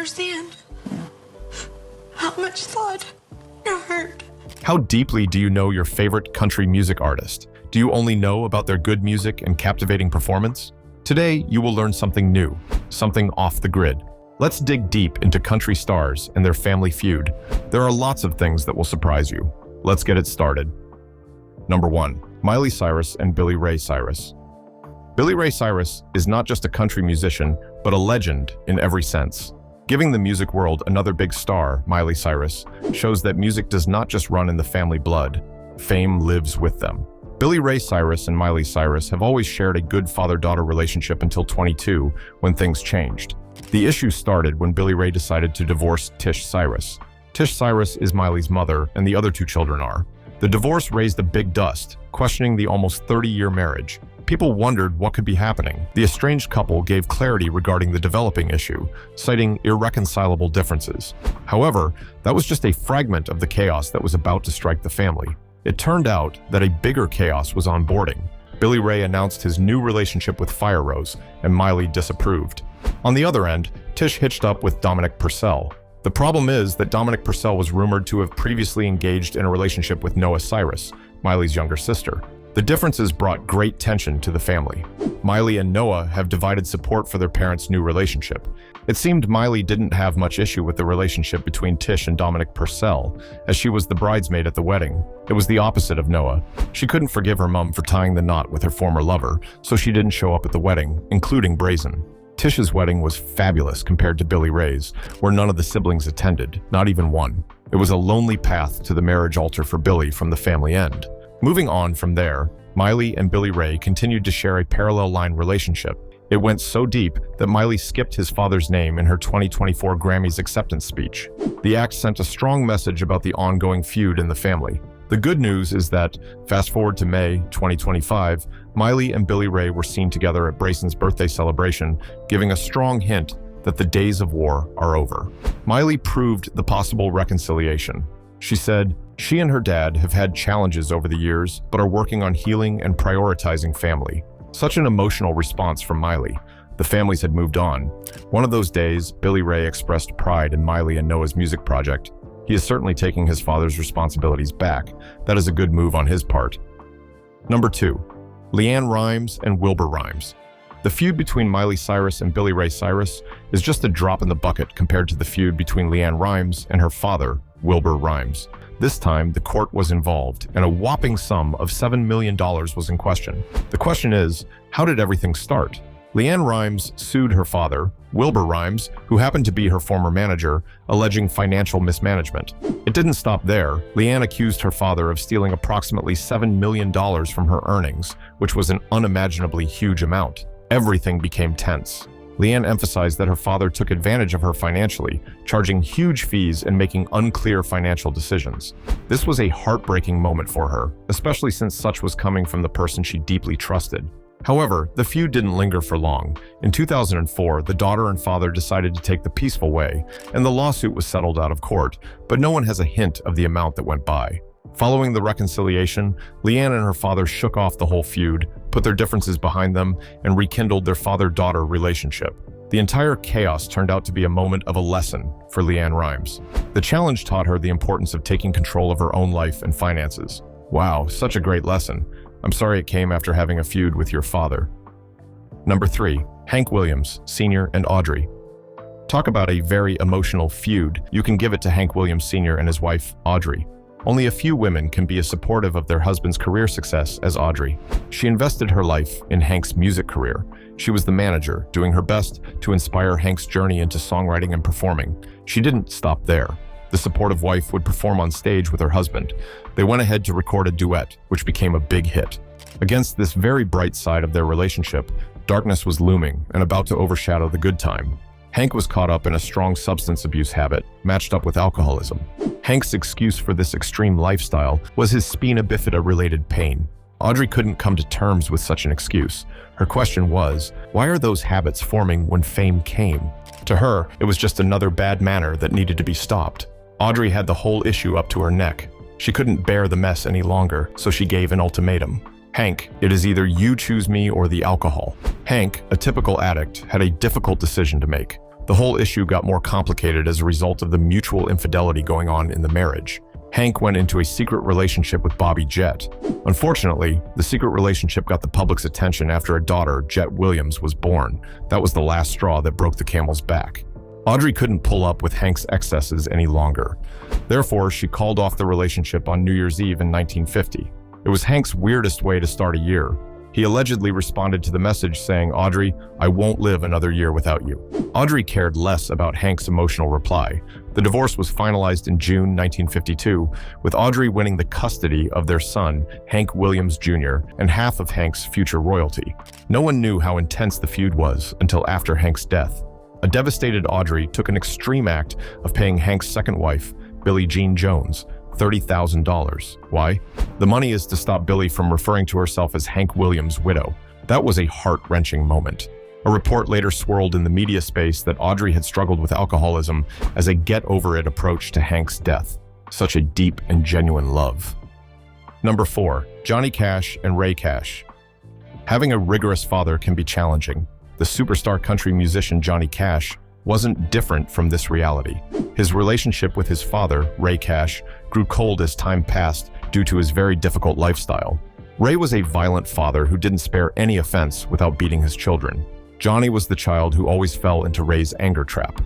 understand how much thought it hurt. How deeply do you know your favorite country music artist? Do you only know about their good music and captivating performance? Today, you will learn something new, something off the grid. Let's dig deep into country stars and their family feud. There are lots of things that will surprise you. Let's get it started. Number 1. Miley Cyrus and Billy Ray Cyrus. Billy Ray Cyrus is not just a country musician, but a legend in every sense. Giving the music world another big star, Miley Cyrus, shows that music does not just run in the family blood. Fame lives with them. Billy Ray Cyrus and Miley Cyrus have always shared a good father-daughter relationship until 22, when things changed. The issue started when Billy Ray decided to divorce Tish Cyrus. Tish Cyrus is Miley's mother, and the other two children are. The divorce raised a big dust, questioning the almost 30-year marriage. People wondered what could be happening. The estranged couple gave clarity regarding the developing issue, citing irreconcilable differences. However, that was just a fragment of the chaos that was about to strike the family. It turned out that a bigger chaos was onboarding. Billy Ray announced his new relationship with Fire Rose, and Miley disapproved. On the other end, Tish hitched up with Dominic Purcell. The problem is that Dominic Purcell was rumored to have previously engaged in a relationship with Noah Cyrus, Miley's younger sister. The differences brought great tension to the family. Miley and Noah have divided support for their parents' new relationship. It seemed Miley didn't have much issue with the relationship between Tish and Dominic Purcell, as she was the bridesmaid at the wedding. It was the opposite of Noah. She couldn't forgive her mom for tying the knot with her former lover, so she didn't show up at the wedding, including Brazen. Tish's wedding was fabulous compared to Billy Ray's, where none of the siblings attended, not even one. It was a lonely path to the marriage altar for Billy from the family end. Moving on from there, Miley and Billy Ray continued to share a parallel line relationship. It went so deep that Miley skipped his father's name in her 2024 Grammys acceptance speech. The act sent a strong message about the ongoing feud in the family. The good news is that, fast forward to May 2025, Miley and Billy Ray were seen together at Brayson's birthday celebration, giving a strong hint that the days of war are over. Miley proved the possible reconciliation. She said, she and her dad have had challenges over the years, but are working on healing and prioritizing family. Such an emotional response from Miley. The families had moved on. One of those days, Billy Ray expressed pride in Miley and Noah's music project. He is certainly taking his father's responsibilities back. That is a good move on his part. Number 2. Leanne Rimes and Wilbur Rimes. The feud between Miley Cyrus and Billy Ray Cyrus is just a drop in the bucket compared to the feud between Leanne Rimes and her father, Wilbur Rimes. This time, the court was involved, and a whopping sum of $7 million was in question. The question is, how did everything start? Leanne Rimes sued her father, Wilbur Rimes, who happened to be her former manager, alleging financial mismanagement. It didn't stop there. Leanne accused her father of stealing approximately $7 million from her earnings, which was an unimaginably huge amount. Everything became tense. Leanne emphasized that her father took advantage of her financially, charging huge fees and making unclear financial decisions. This was a heartbreaking moment for her, especially since such was coming from the person she deeply trusted. However, the feud didn't linger for long. In 2004, the daughter and father decided to take the peaceful way, and the lawsuit was settled out of court, but no one has a hint of the amount that went by. Following the reconciliation, Leanne and her father shook off the whole feud, put their differences behind them, and rekindled their father-daughter relationship. The entire chaos turned out to be a moment of a lesson for Leanne Rimes. The challenge taught her the importance of taking control of her own life and finances. Wow, such a great lesson. I'm sorry it came after having a feud with your father. Number 3. Hank Williams, Sr. and Audrey. Talk about a very emotional feud. You can give it to Hank Williams Sr. and his wife, Audrey. Only a few women can be as supportive of their husband's career success as Audrey. She invested her life in Hank's music career. She was the manager, doing her best to inspire Hank's journey into songwriting and performing. She didn't stop there. The supportive wife would perform on stage with her husband. They went ahead to record a duet, which became a big hit. Against this very bright side of their relationship, darkness was looming and about to overshadow the good time. Hank was caught up in a strong substance abuse habit, matched up with alcoholism. Hank's excuse for this extreme lifestyle was his spina bifida-related pain. Audrey couldn't come to terms with such an excuse. Her question was, why are those habits forming when fame came? To her, it was just another bad manner that needed to be stopped. Audrey had the whole issue up to her neck. She couldn't bear the mess any longer, so she gave an ultimatum. Hank, it is either you choose me or the alcohol. Hank, a typical addict, had a difficult decision to make. The whole issue got more complicated as a result of the mutual infidelity going on in the marriage. Hank went into a secret relationship with Bobby Jett. Unfortunately, the secret relationship got the public's attention after a daughter, Jett Williams, was born. That was the last straw that broke the camel's back. Audrey couldn't pull up with Hank's excesses any longer. Therefore, she called off the relationship on New Year's Eve in 1950. It was Hank's weirdest way to start a year. He allegedly responded to the message saying, "Audrey, I won't live another year without you." Audrey cared less about Hank's emotional reply. The divorce was finalized in June 1952, with Audrey winning the custody of their son, Hank Williams Jr., and half of Hank's future royalty. No one knew how intense the feud was until after Hank's death. A devastated Audrey took an extreme act of paying Hank's second wife, Billie Jean Jones, $30,000. Why? The money is to stop Billie from referring to herself as Hank Williams' widow. That was a heart-wrenching moment. A report later swirled in the media space that Audrey had struggled with alcoholism as a get-over-it approach to Hank's death. Such a deep and genuine love. Number 4. Johnny Cash and Ray Cash. Having a rigorous father can be challenging. The superstar country musician Johnny Cash wasn't different from this reality. His relationship with his father, Ray Cash, grew cold as time passed due to his very difficult lifestyle. Ray was a violent father who didn't spare any offense without beating his children. Johnny was the child who always fell into Ray's anger trap.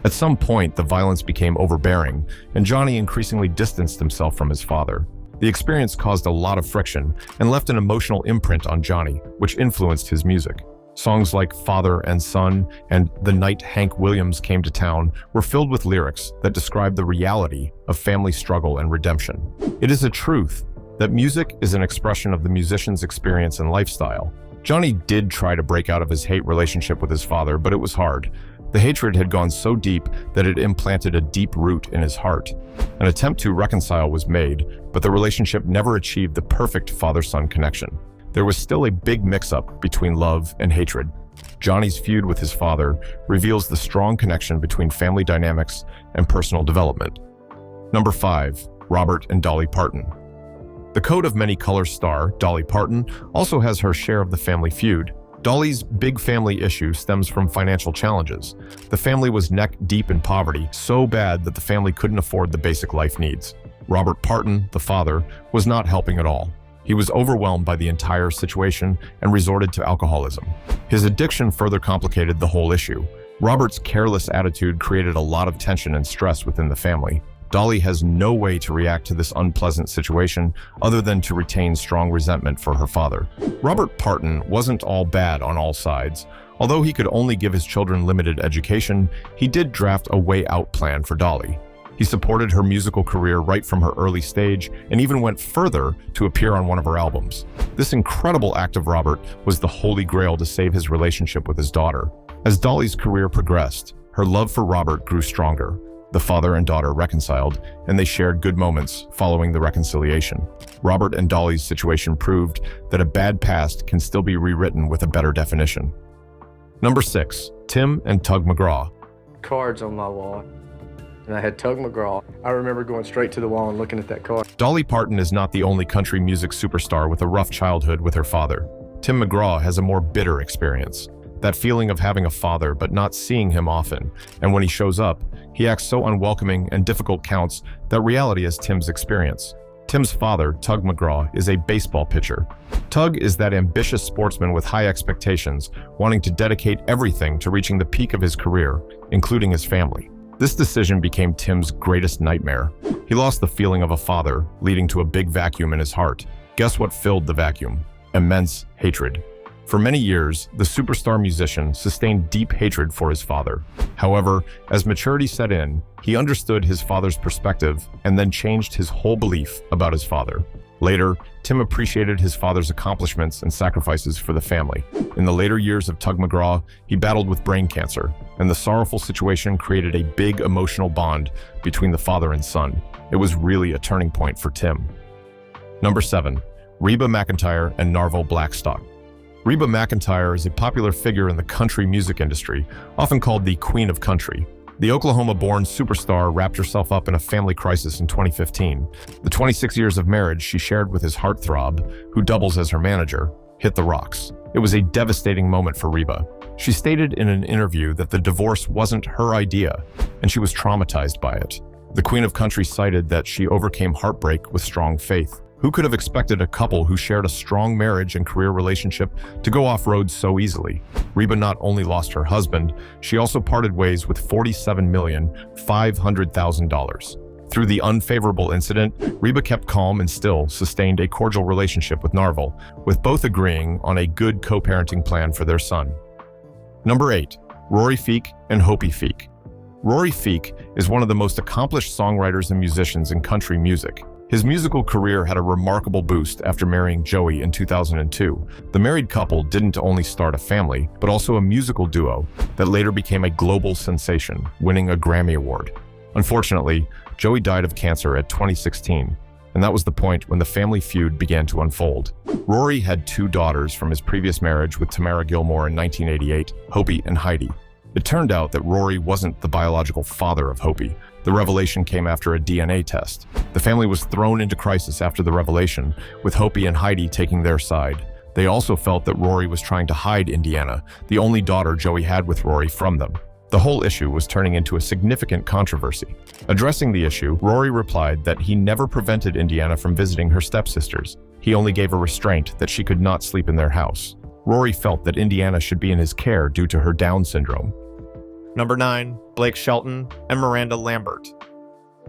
At some point, the violence became overbearing, and Johnny increasingly distanced himself from his father. The experience caused a lot of friction and left an emotional imprint on Johnny, which influenced his music. Songs like Father and Son and The Night Hank Williams Came to Town were filled with lyrics that describe the reality of family struggle and redemption. It is a truth that music is an expression of the musician's experience and lifestyle. Johnny did try to break out of his hate relationship with his father, but it was hard. The hatred had gone so deep that it implanted a deep root in his heart. An attempt to reconcile was made, but the relationship never achieved the perfect father-son connection. There was still a big mix-up between love and hatred. Johnny's feud with his father reveals the strong connection between family dynamics and personal development. Number 5. Robert and Dolly Parton. The Coat of Many Colors star, Dolly Parton, also has her share of the family feud. Dolly's big family issue stems from financial challenges. The family was neck-deep in poverty, so bad that the family couldn't afford the basic life needs. Robert Parton, the father, was not helping at all. He was overwhelmed by the entire situation and resorted to alcoholism. His addiction further complicated the whole issue. Robert's careless attitude created a lot of tension and stress within the family. Dolly has no way to react to this unpleasant situation other than to retain strong resentment for her father. Robert Parton wasn't all bad on all sides. Although he could only give his children limited education, he did draft a way-out plan for Dolly. He supported her musical career right from her early stage and even went further to appear on one of her albums. This incredible act of Robert was the holy grail to save his relationship with his daughter. As Dolly's career progressed, her love for Robert grew stronger. The father and daughter reconciled, and they shared good moments following the reconciliation. Robert and Dolly's situation proved that a bad past can still be rewritten with a better definition. Number 6. Tim and Tug McGraw. Cards on my wall. And I had Tug McGraw. I remember going straight to the wall and looking at that card. Dolly Parton is not the only country music superstar with a rough childhood with her father. Tim McGraw has a more bitter experience. That feeling of having a father but not seeing him often, and when he shows up, he acts so unwelcoming and difficult counts that reality is Tim's experience. Tim's father, Tug McGraw, is a baseball pitcher. Tug is that ambitious sportsman with high expectations, wanting to dedicate everything to reaching the peak of his career, including his family. This decision became Tim's greatest nightmare. He lost the feeling of a father, leading to a big vacuum in his heart. Guess what filled the vacuum? Immense hatred. For many years, the superstar musician sustained deep hatred for his father. However, as maturity set in, he understood his father's perspective and then changed his whole belief about his father. Later, Tim appreciated his father's accomplishments and sacrifices for the family. In the later years of Tug McGraw, he battled with brain cancer, and the sorrowful situation created a big emotional bond between the father and son. It was really a turning point for Tim. Number 7. Reba McEntire and Narvo Blackstock. Reba McEntire is a popular figure in the country music industry, often called the Queen of Country. The Oklahoma-born superstar wrapped herself up in a family crisis in 2015. The 26 years of marriage she shared with his heartthrob, who doubles as her manager, hit the rocks. It was a devastating moment for Reba. She stated in an interview that the divorce wasn't her idea, and she was traumatized by it. The Queen of Country cited that she overcame heartbreak with strong faith. Who could have expected a couple who shared a strong marriage and career relationship to go off-road so easily? Reba not only lost her husband, she also parted ways with $47,500,000. Through the unfavorable incident, Reba kept calm and still sustained a cordial relationship with Narvo, with both agreeing on a good co-parenting plan for their son. Number 8. Rory Feek and Hopi Feek. Rory Feek is one of the most accomplished songwriters and musicians in country music. His musical career had a remarkable boost after marrying Joey in 2002. The married couple didn't only start a family, but also a musical duo that later became a global sensation, winning a Grammy Award. Unfortunately, Joey died of cancer at 2016, and that was the point when the family feud began to unfold. Rory had 2 daughters from his previous marriage with Tamara Gilmore in 1988, Hopi and Heidi. It turned out that Rory wasn't the biological father of Hopi. The revelation came after a DNA test. The family was thrown into crisis after the revelation, with Hopi and Heidi taking their side. They also felt that Rory was trying to hide Indiana, the only daughter Joey had with Rory, from them. The whole issue was turning into a significant controversy. Addressing the issue, Rory replied that he never prevented Indiana from visiting her stepsisters. He only gave a restraint that she could not sleep in their house. Rory felt that Indiana should be in his care due to her Down syndrome. Number 9. Blake Shelton and Miranda Lambert.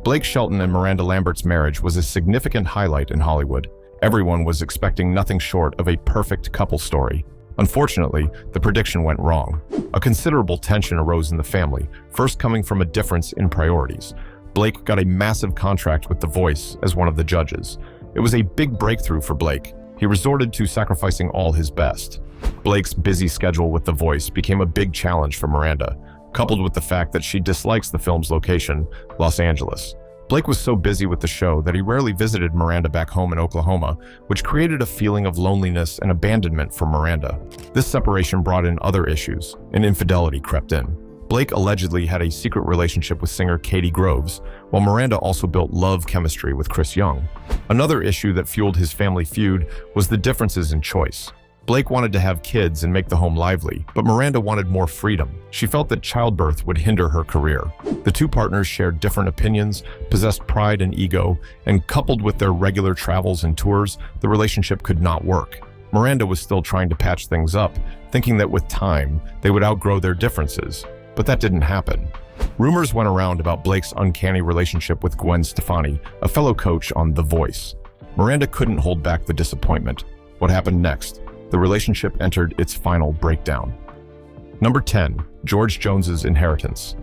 Blake Shelton and Miranda Lambert's marriage was a significant highlight in Hollywood. Everyone was expecting nothing short of a perfect couple story. Unfortunately, the prediction went wrong. A considerable tension arose in the family, first coming from a difference in priorities. Blake got a massive contract with The Voice as one of the judges. It was a big breakthrough for Blake. He resorted to sacrificing all his best. Blake's busy schedule with The Voice became a big challenge for Miranda, coupled with the fact that she dislikes the film's location, Los Angeles. Blake was so busy with the show that he rarely visited Miranda back home in Oklahoma, which created a feeling of loneliness and abandonment for Miranda. This separation brought in other issues, and infidelity crept in. Blake allegedly had a secret relationship with singer Katie Groves, while Miranda also built love chemistry with Chris Young. Another issue that fueled his family feud was the differences in choice. Blake wanted to have kids and make the home lively, but Miranda wanted more freedom. She felt that childbirth would hinder her career. The two partners shared different opinions, possessed pride and ego, and coupled with their regular travels and tours, the relationship could not work. Miranda was still trying to patch things up, thinking that with time, they would outgrow their differences. But that didn't happen. Rumors went around about Blake's uncanny relationship with Gwen Stefani, a fellow coach on The Voice. Miranda couldn't hold back the disappointment. What happened next? The relationship entered its final breakdown. Number 10. George Jones's inheritance.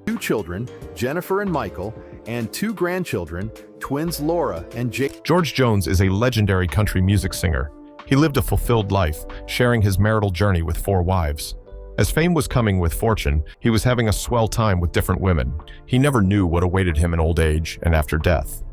2 children, Jennifer and Michael, and 2 grandchildren, twins Laura and Jake. George Jones is a legendary country music singer. He lived a fulfilled life, sharing his marital journey with 4 wives. As fame was coming with fortune, he was having a swell time with different women. He never knew what awaited him in old age and after death.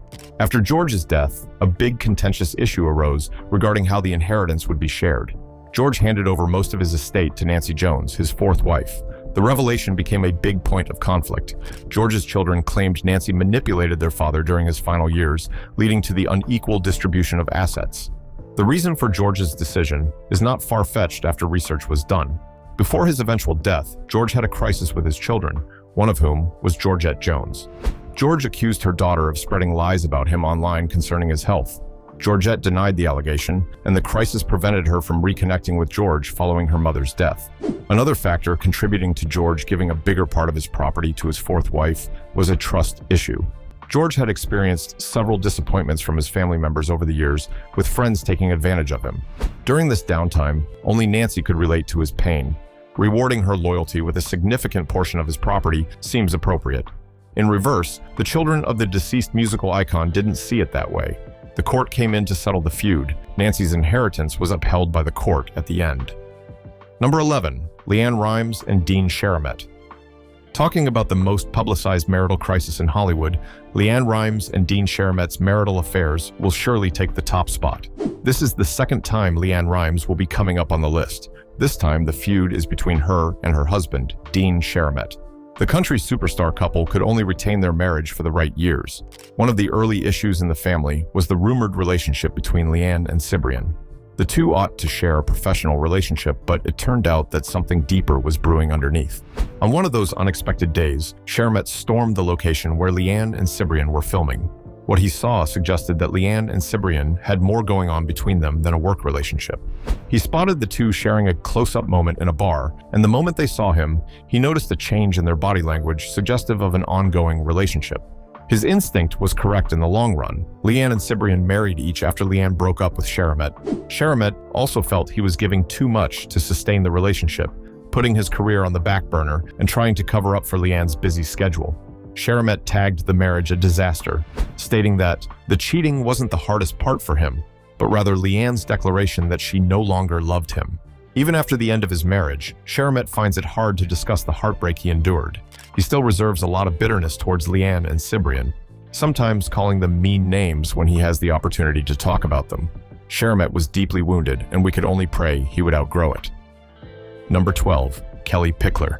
After George's death, a big contentious issue arose regarding how the inheritance would be shared. George handed over most of his estate to Nancy Jones, his 4th wife. The revelation became a big point of conflict. George's children claimed Nancy manipulated their father during his final years, leading to the unequal distribution of assets. The reason for George's decision is not far-fetched after research was done. Before his eventual death, George had a crisis with his children, one of whom was Georgette Jones. George accused her daughter of spreading lies about him online concerning his health. Georgette denied the allegation, and the crisis prevented her from reconnecting with George following her mother's death. Another factor contributing to George giving a bigger part of his property to his 4th wife was a trust issue. George had experienced several disappointments from his family members over the years, with friends taking advantage of him. During this downtime, only Nancy could relate to his pain. Rewarding her loyalty with a significant portion of his property seems appropriate. In reverse, the children of the deceased musical icon didn't see it that way. The court came in to settle the feud. Nancy's inheritance was upheld by the court at the end. Number 11. Leanne Rimes and Dean Sheramet. Talking about the most publicized marital crisis in Hollywood, Leanne Rimes and Dean Sheramet's marital affairs will surely take the top spot. This is the 2nd time Leanne Rimes will be coming up on the list. This time, the feud is between her and her husband, Dean Sheramet. The country superstar couple could only retain their marriage for the right years. One of the early issues in the family was the rumored relationship between Leanne and Cyprian. The two ought to share a professional relationship, but it turned out that something deeper was brewing underneath. On one of those unexpected days, Sheret stormed the location where Leanne and Cyprian were filming. What he saw suggested that Leanne and Cyprian had more going on between them than a work relationship. He spotted the two sharing a close-up moment in a bar, and the moment they saw him, he noticed a change in their body language suggestive of an ongoing relationship. His instinct was correct in the long run. Leanne and Cyprian married each after Leanne broke up with Sheret. Sheret also felt he was giving too much to sustain the relationship, putting his career on the back burner and trying to cover up for Leanne's busy schedule. Sheret tagged the marriage a disaster, stating that the cheating wasn't the hardest part for him, but rather Leanne's declaration that she no longer loved him. Even after the end of his marriage, Sheret finds it hard to discuss the heartbreak he endured. He still reserves a lot of bitterness towards Leanne and Cyprian, sometimes calling them mean names when he has the opportunity to talk about them. Sheret was deeply wounded, and we could only pray he would outgrow it. Number 12. Kelly Pickler.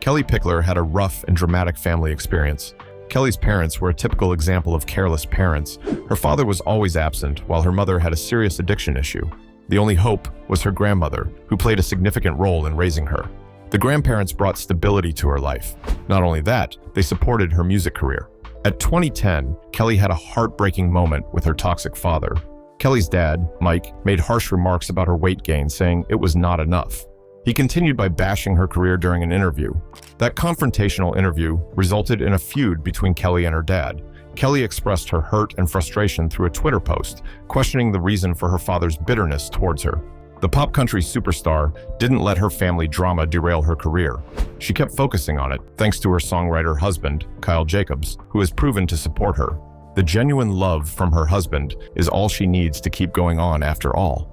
Kelly Pickler had a rough and dramatic family experience. Kelly's parents were a typical example of careless parents. Her father was always absent, while her mother had a serious addiction issue. The only hope was her grandmother, who played a significant role in raising her. The grandparents brought stability to her life. Not only that, they supported her music career. At 2010, Kelly had a heartbreaking moment with her toxic father. Kelly's dad, Mike, made harsh remarks about her weight gain, saying it was not enough. He continued by bashing her career during an interview. That confrontational interview resulted in a feud between Kelly and her dad. Kelly expressed her hurt and frustration through a Twitter post, questioning the reason for her father's bitterness towards her. The pop country superstar didn't let her family drama derail her career. She kept focusing on it, thanks to her songwriter husband, Kyle Jacobs, who has proven to support her. The genuine love from her husband is all she needs to keep going on after all.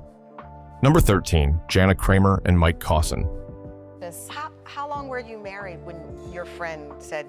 Number 13, Jana Kramer and Mike Cawson. How long were you married when your friend said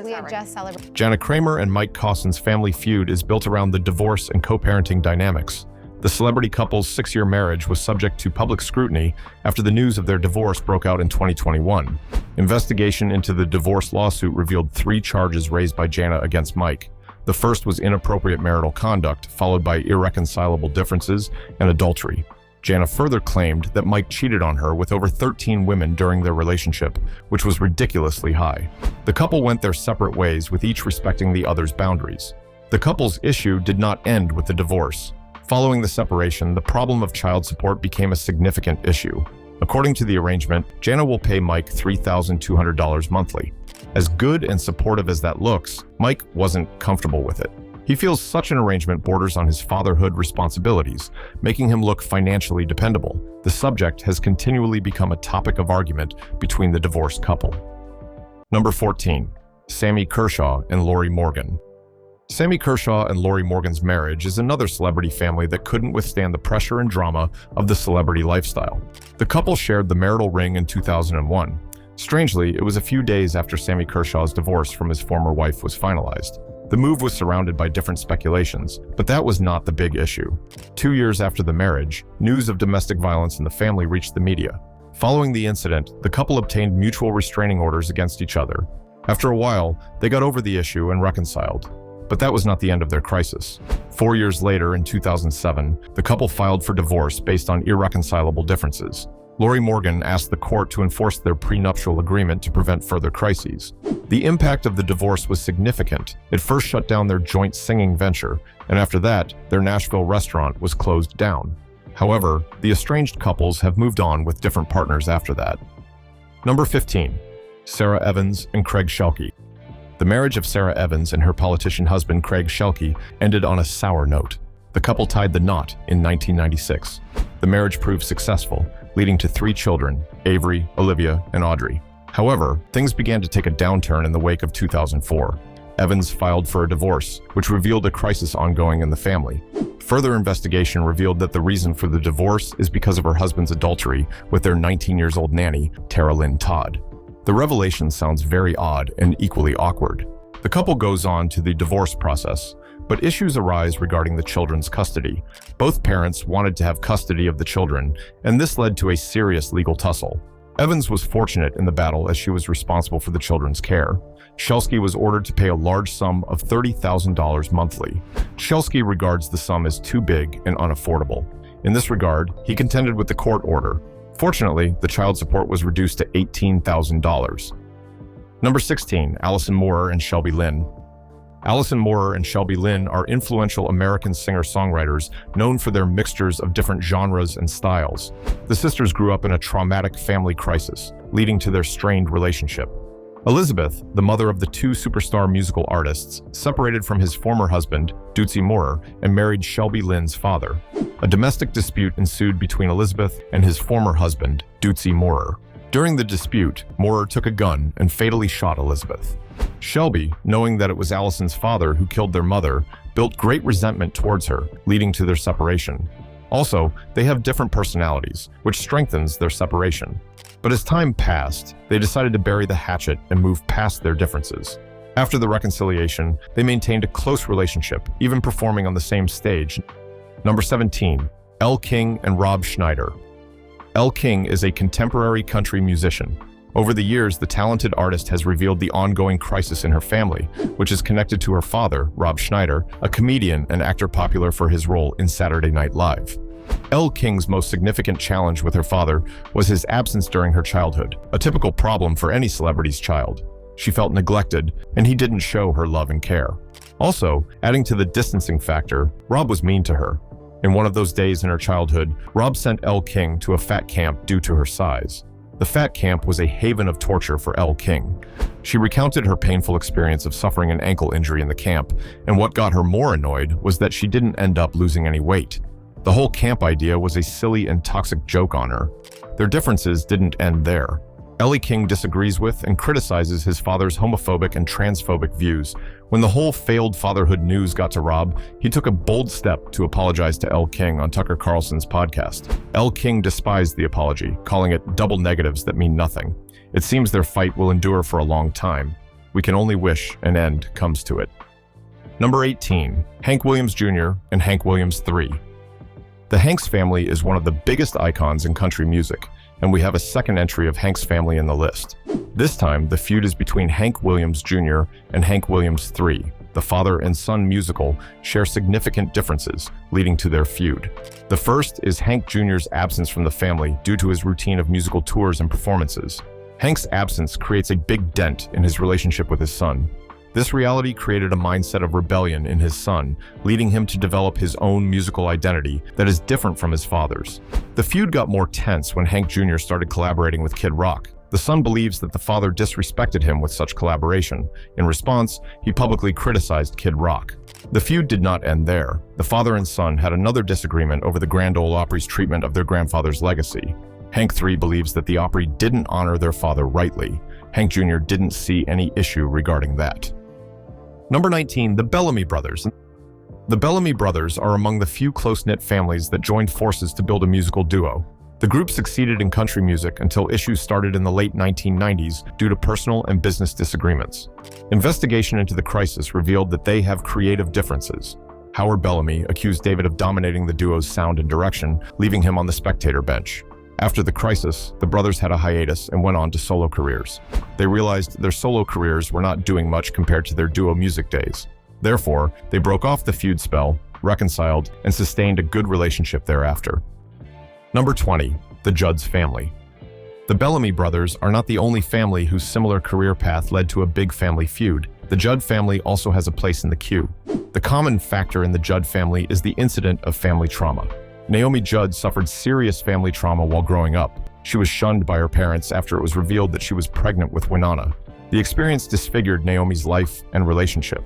we had just celebrated? Jana Kramer and Mike Cawson's family feud is built around the divorce and co-parenting dynamics. The celebrity couple's 6-year marriage was subject to public scrutiny after the news of their divorce broke out in 2021. Investigation into the divorce lawsuit revealed 3 charges raised by Jana against Mike. The first was inappropriate marital conduct, followed by irreconcilable differences and adultery. Jana further claimed that Mike cheated on her with over 13 women during their relationship, which was ridiculously high. The couple went their separate ways, with each respecting the other's boundaries. The couple's issue did not end with the divorce. Following the separation, the problem of child support became a significant issue. According to the arrangement, Jana will pay Mike $3,200 monthly. As good and supportive as that looks, Mike wasn't comfortable with it. He feels such an arrangement borders on his fatherhood responsibilities, making him look financially dependable. The subject has continually become a topic of argument between the divorced couple. Number 14. Sammy Kershaw and Lorie Morgan. Sammy Kershaw and Lorie Morgan's marriage is another celebrity family that couldn't withstand the pressure and drama of the celebrity lifestyle. The couple shared the marital ring in 2001. Strangely, it was a few days after Sammy Kershaw's divorce from his former wife was finalized. The move was surrounded by different speculations, but that was not the big issue. 2 years after the marriage, news of domestic violence in the family reached the media. Following the incident, the couple obtained mutual restraining orders against each other. After a while, they got over the issue and reconciled. But that was not the end of their crisis. 4 years later, in 2007, the couple filed for divorce based on irreconcilable differences. Lorie Morgan asked the court to enforce their prenuptial agreement to prevent further crises. The impact of the divorce was significant. It first shut down their joint singing venture, and after that, their Nashville restaurant was closed down. However, the estranged couples have moved on with different partners after that. Number 15. Sarah Evans and Craig Shelke. The marriage of Sarah Evans and her politician husband Craig Shelke ended on a sour note. The couple tied the knot in 1996. The marriage proved successful, leading to 3 children, Avery, Olivia, and Audrey. However, things began to take a downturn in the wake of 2004. Evans filed for a divorce, which revealed a crisis ongoing in the family. Further investigation revealed that the reason for the divorce is because of her husband's adultery with their 19-year-old nanny, Tara Lynn Todd. The revelation sounds very odd and equally awkward. The couple goes on to the divorce process, but issues arise regarding the children's custody. Both parents wanted to have custody of the children, and this led to a serious legal tussle. Evans was fortunate in the battle as she was responsible for the children's care. Shelke was ordered to pay a large sum of $30,000 monthly. Shelke regards the sum as too big and unaffordable. In this regard, he contended with the court order. Fortunately, the child support was reduced to $18,000. Number 16, Allison Moorer and Shelby Lynn. Allison Moorer and Shelby Lynn are influential American singer-songwriters known for their mixtures of different genres and styles. The sisters grew up in a traumatic family crisis, leading to their strained relationship. Elizabeth, the mother of the two superstar musical artists, separated from his former husband, Dootsy Moorer, and married Shelby Lynn's father. A domestic dispute ensued between Elizabeth and his former husband, Dootsy Moorer. During the dispute, Moorer took a gun and fatally shot Elizabeth. Shelby, knowing that it was Allison's father who killed their mother, built great resentment towards her, leading to their separation. Also, they have different personalities, which strengthens their separation. But as time passed, they decided to bury the hatchet and move past their differences. After the reconciliation, they maintained a close relationship, even performing on the same stage. Number 17, King and Rob Schneider. King is a contemporary country musician. Over the years, the talented artist has revealed the ongoing crisis in her family, which is connected to her father, Rob Schneider, a comedian and actor popular for his role in Saturday Night Live. King's most significant challenge with her father was his absence during her childhood, a typical problem for any celebrity's child. She felt neglected, and he didn't show her love and care. Also, adding to the distancing factor, Rob was mean to her. In one of those days in her childhood, Rob sent King to a fat camp due to her size. The fat camp was a haven of torture for King. She recounted her painful experience of suffering an ankle injury in the camp, and what got her more annoyed was that she didn't end up losing any weight. The whole camp idea was a silly and toxic joke on her. Their differences didn't end there. King disagrees with and criticizes his father's homophobic and transphobic views. When the whole failed fatherhood news got to Rob, he took a bold step to apologize to King on Tucker Carlson's podcast. King despised the apology, calling it double negatives that mean nothing. It seems their fight will endure for a long time. We can only wish an end comes to it. Number 18, Hank Williams Jr. and Hank Williams III. The Hanks family is one of the biggest icons in country music, and we have a second entry of Hank's family in the list. This time, the feud is between Hank Williams Jr. and Hank Williams III. The father and son musical share significant differences, leading to their feud. The first is Hank Jr.'s absence from the family due to his routine of musical tours and performances. Hank's absence creates a big dent in his relationship with his son. This reality created a mindset of rebellion in his son, leading him to develop his own musical identity that is different from his father's. The feud got more tense when Hank Jr. started collaborating with Kid Rock. The son believes that the father disrespected him with such collaboration. In response, he publicly criticized Kid Rock. The feud did not end there. The father and son had another disagreement over the Grand Ole Opry's treatment of their grandfather's legacy. Hank III believes that the Opry didn't honor their father rightly. Hank Jr. didn't see any issue regarding that. Number 19, the Bellamy Brothers. The Bellamy Brothers are among the few close-knit families that joined forces to build a musical duo. The group succeeded in country music until issues started in the late 1990s due to personal and business disagreements. Investigation into the crisis revealed that they have creative differences. Howard Bellamy accused David of dominating the duo's sound and direction, leaving him on the spectator bench. After the crisis, the brothers had a hiatus and went on to solo careers. They realized their solo careers were not doing much compared to their duo music days. Therefore, they broke off the feud spell, reconciled, and sustained a good relationship thereafter. Number 20, the Juds Family. The Bellamy brothers are not the only family whose similar career path led to a big family feud. The Judd family also has a place in the queue. The common factor in the Judd family is the incident of family trauma. Naomi Judd suffered serious family trauma while growing up. She was shunned by her parents after it was revealed that she was pregnant with Winona. The experience disfigured Naomi's life and relationship.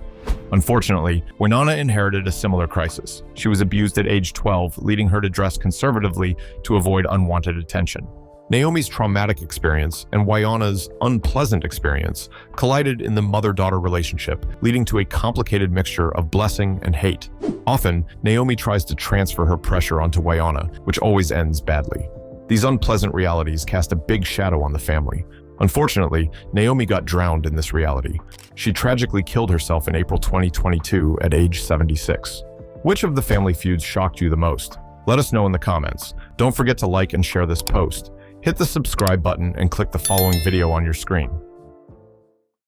Unfortunately, Winona inherited a similar crisis. She was abused at age 12, leading her to dress conservatively to avoid unwanted attention. Naomi's traumatic experience and Wyona's unpleasant experience collided in the mother-daughter relationship, leading to a complicated mixture of blessing and hate. Often, Naomi tries to transfer her pressure onto Wyona, which always ends badly. These unpleasant realities cast a big shadow on the family. Unfortunately, Naomi got drowned in this reality. She tragically killed herself in April 2022 at age 76. Which of the family feuds shocked you the most? Let us know in the comments. Don't forget to like and share this post. Hit the subscribe button and click the following video on your screen.